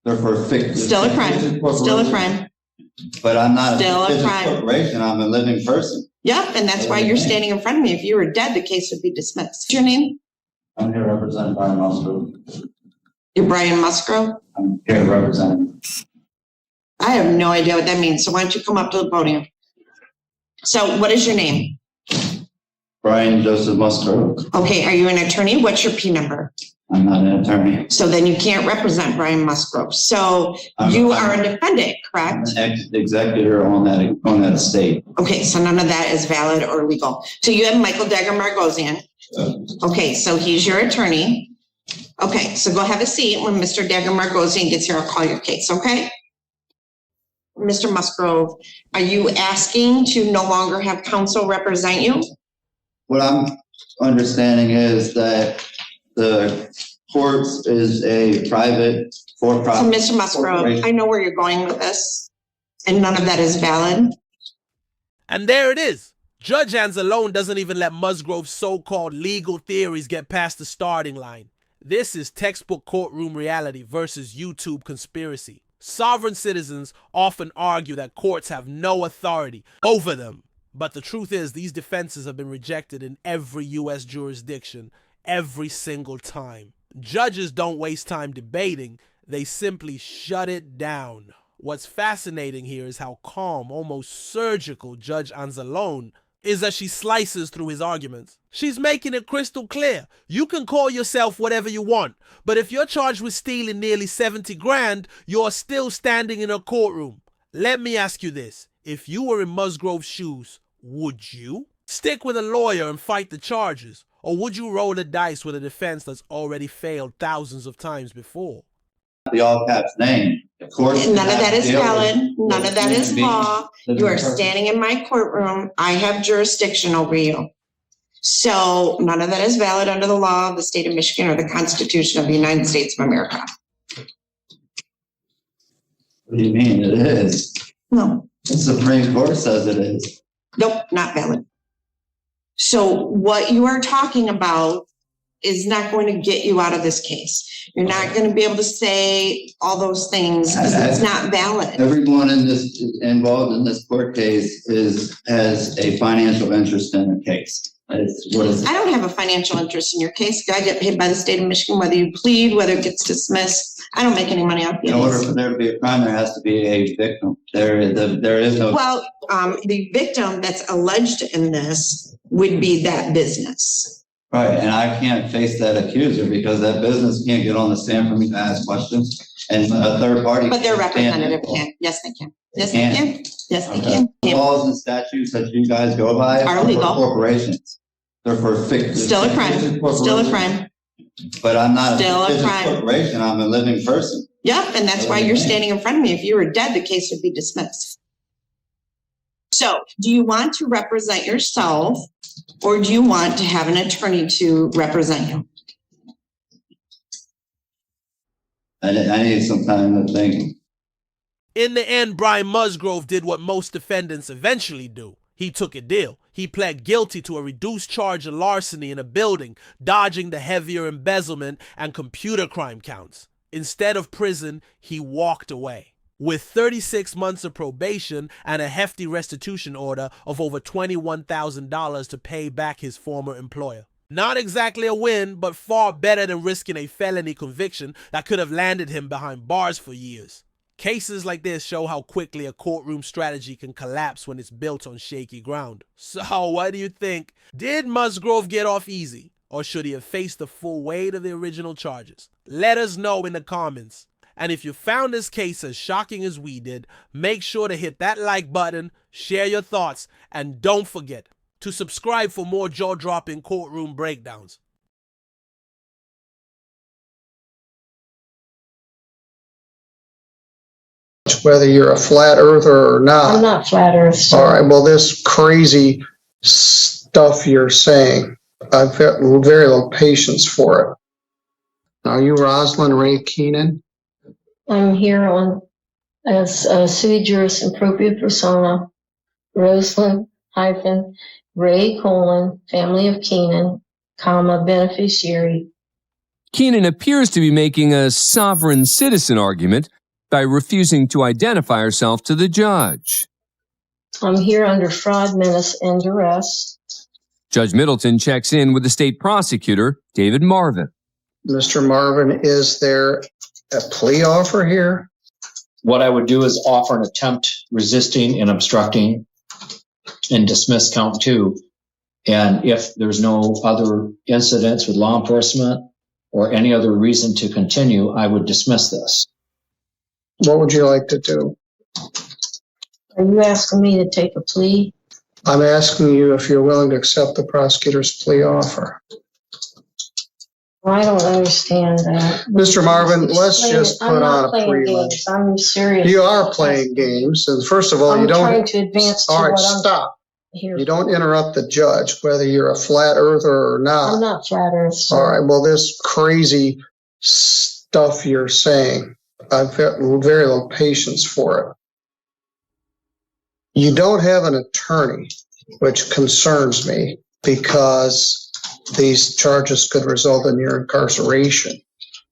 They're for Still a crime. Still a crime. But I'm not Still a a crime. corporation. I'm a living person. Yep, and that's why you're standing in front of me. If you were dead, the case would be dismissed. What's your name? I'm here representing Brian Musgrove. You're Brian Musgrove? I'm here representing. I have no idea what that means. So why don't you come up to the podium? So what is your name? Brian Joseph Musgrove. Okay, are you an attorney? What's your P number? I'm not an attorney. So then you can't represent Brian Musgrove. So you are a defendant, correct? I'm an executor on that estate. Okay, so none of that is valid or legal. So you have Michael Dagger-Margosian. Okay, so he's your attorney. Okay, so go have a seat. When Mr. Dagger-Margosian gets here, I'll call your case, okay? Mr. Musgrove, are you asking to no longer have counsel represent you? What I'm understanding is that the courts is a private for-profit. So Mr. Musgrove, I know where you're going with this, and none of that is valid. And there it is. Judge Anzalone doesn't even let Musgrove's so-called legal theories get past the starting line. This is textbook courtroom reality versus YouTube conspiracy. Sovereign citizens often argue that courts have no authority over them. But the truth is, these defenses have been rejected in every U.S. jurisdiction every single time. Judges don't waste time debating, they simply shut it down. What's fascinating here is how calm, almost surgical Judge Anzalone is as she slices through his arguments. She's making it crystal clear. You can call yourself whatever you want, but if you're charged with stealing nearly 70 grand, you're still standing in a courtroom. Let me ask you this. If you were in Musgrove's shoes, would you stick with a lawyer and fight the charges? Or would you roll the dice with a defense that's already failed thousands of times before? The all caps name. Of course, none of that is valid. None of that is law. You are standing in my courtroom. I have jurisdiction over you. So none of that is valid under the law of the state of Michigan or the Constitution of the United States of America. What do you mean it is? No. The Supreme Court says it is. Nope, not valid. So what you are talking about is not going to get you out of this case. You're not going to be able to say all those things because it's not valid. Everyone involved in this court case has a financial interest in the case. I don't have a financial interest in your case. I get paid by the state of Michigan, whether you plead, whether it gets dismissed. I don't make any money off the In order for there to be a crime, there has to be a victim. There is no. Well, the victim that's alleged in this would be that business. Right, and I can't face that accuser because that business can't get on the stand for me to ask questions, and a third party. But their representative can. Yes, they can. Yes, they can. Yes, they can. Laws and statutes that you guys go by are legal. Corporations. They're for still a crime. Still a crime. But I'm not still a crime. Corporation. I'm a living person. Yep, and that's why you're standing in front of me. If you were dead, the case would be dismissed. So, do you want to represent yourself, or do you want to have an attorney to represent you? I need some time to think. In the end, Brian Musgrove did what most defendants eventually do. He took a deal. He pled guilty to a reduced charge of larceny in a building, dodging the heavier embezzlement and computer crime counts. Instead of prison, he walked away. With 36 months of probation and a hefty restitution order of over $21,000 to pay back his former employer. Not exactly a win, but far better than risking a felony conviction that could have landed him behind bars for years. Cases like this show how quickly a courtroom strategy can collapse when it's built on shaky ground. So what do you think? Did Musgrove get off easy, or should he have faced the full weight of the original charges? Let us know in the comments. And if you found this case as shocking as we did, make sure to hit that like button, share your thoughts, and don't forget to subscribe for more jaw-dropping courtroom breakdowns. Whether you're a flat earther or not. I'm not flat earth. So. All right, well, this crazy stuff you're saying, I've got very little patience for it. Are you Rosalind Ray Keenan? I'm here as sui juris impropria persona, Rosalind Ray : family of Keenan, beneficiary, Keenan appears to be making a sovereign citizen argument by refusing to identify herself to the judge. I'm here under fraud, menace, and duress. Judge Middleton checks in with the state prosecutor, David Marvin. Mr. Marvin, is there a plea offer here? What I would do is offer an attempt resisting and obstructing and dismiss count 2. And if there's no other incidents with law enforcement or any other reason to continue, I would dismiss this. What would you like to do? Are you asking me to take a plea? I'm asking you if you're willing to accept the prosecutor's plea offer. I don't understand that. Mr. Marvin, let's Explain just it. put I'm not on a playing plea. games. I'm serious. You are playing games, and first of all, you I'm don't. trying to advance to All right, what I'm stop. here. You don't interrupt the judge, whether you're a flat earther or I'm not. not flat earth, sir. All right, well, this crazy stuff you're saying, I've got very little patience for it. You don't have an attorney, which concerns me because these charges could result in your incarceration.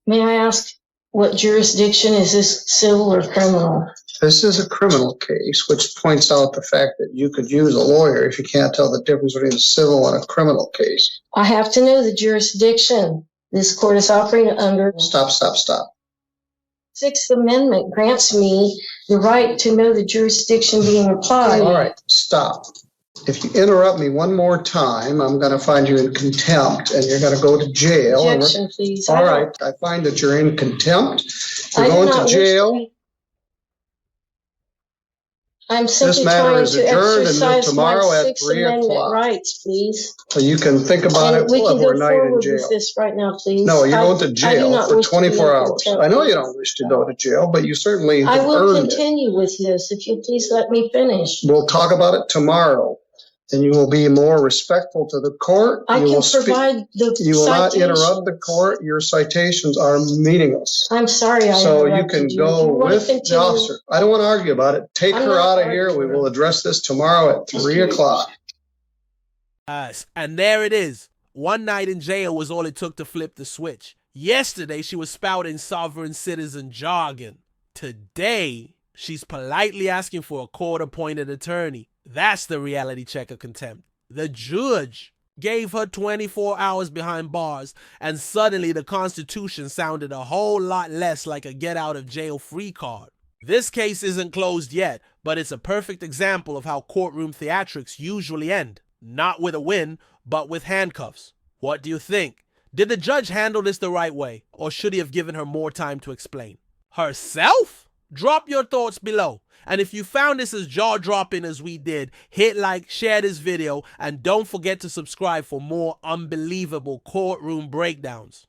May I ask what jurisdiction is this, civil or criminal? This is a criminal case, which points out the fact that you could use a lawyer if you can't tell the difference between a civil and a criminal case. I have to know the jurisdiction this court is operating under. Stop. Sixth Amendment grants me the right to know the jurisdiction being applied. All right, stop. If you interrupt me one more time, I'm going to find you in contempt and you're going to go to jail. Objection, please. All right, I find that you're in contempt. You're I do going not to wish jail. I'm This simply matter trying is to adjourned and exercise tomorrow my at Sixth 3 Amendment o'clock. rights, please. So you can think about And it we can go overnight in forward with jail. this right now, please. No, you're going to I do jail not for wish to be in 24 hours. contempt. I know you don't wish to go to jail, but you certainly I have will earned it. continue with this if you please let me finish. We'll talk about it tomorrow, and you will be more respectful to the court. I You can will speak. provide the You will not citation. interrupt the court. Your citations are meaningless. I'm sorry I So you interrupted can you. go Do you wanna with the continue? officer. I don't want to argue about it. Take I'm her not out of here. We arguing. will address this tomorrow at 3 o'clock. And there it is. One night in jail was all it took to flip the switch. Yesterday, she was spouting sovereign citizen jargon. Today, she's politely asking for a court-appointed attorney. That's the reality check of contempt. The judge gave her 24 hours behind bars, and suddenly the Constitution sounded a whole lot less like a get-out-of-jail-free card. This case isn't closed yet, but it's a perfect example of how courtroom theatrics usually end. Not with a win, but with handcuffs. What do you think? Did the judge handle this the right way, or should he have given her more time to explain? Herself? Drop your thoughts below. And if you found this as jaw-dropping as we did, hit like, share this video, and don't forget to subscribe for more unbelievable courtroom breakdowns.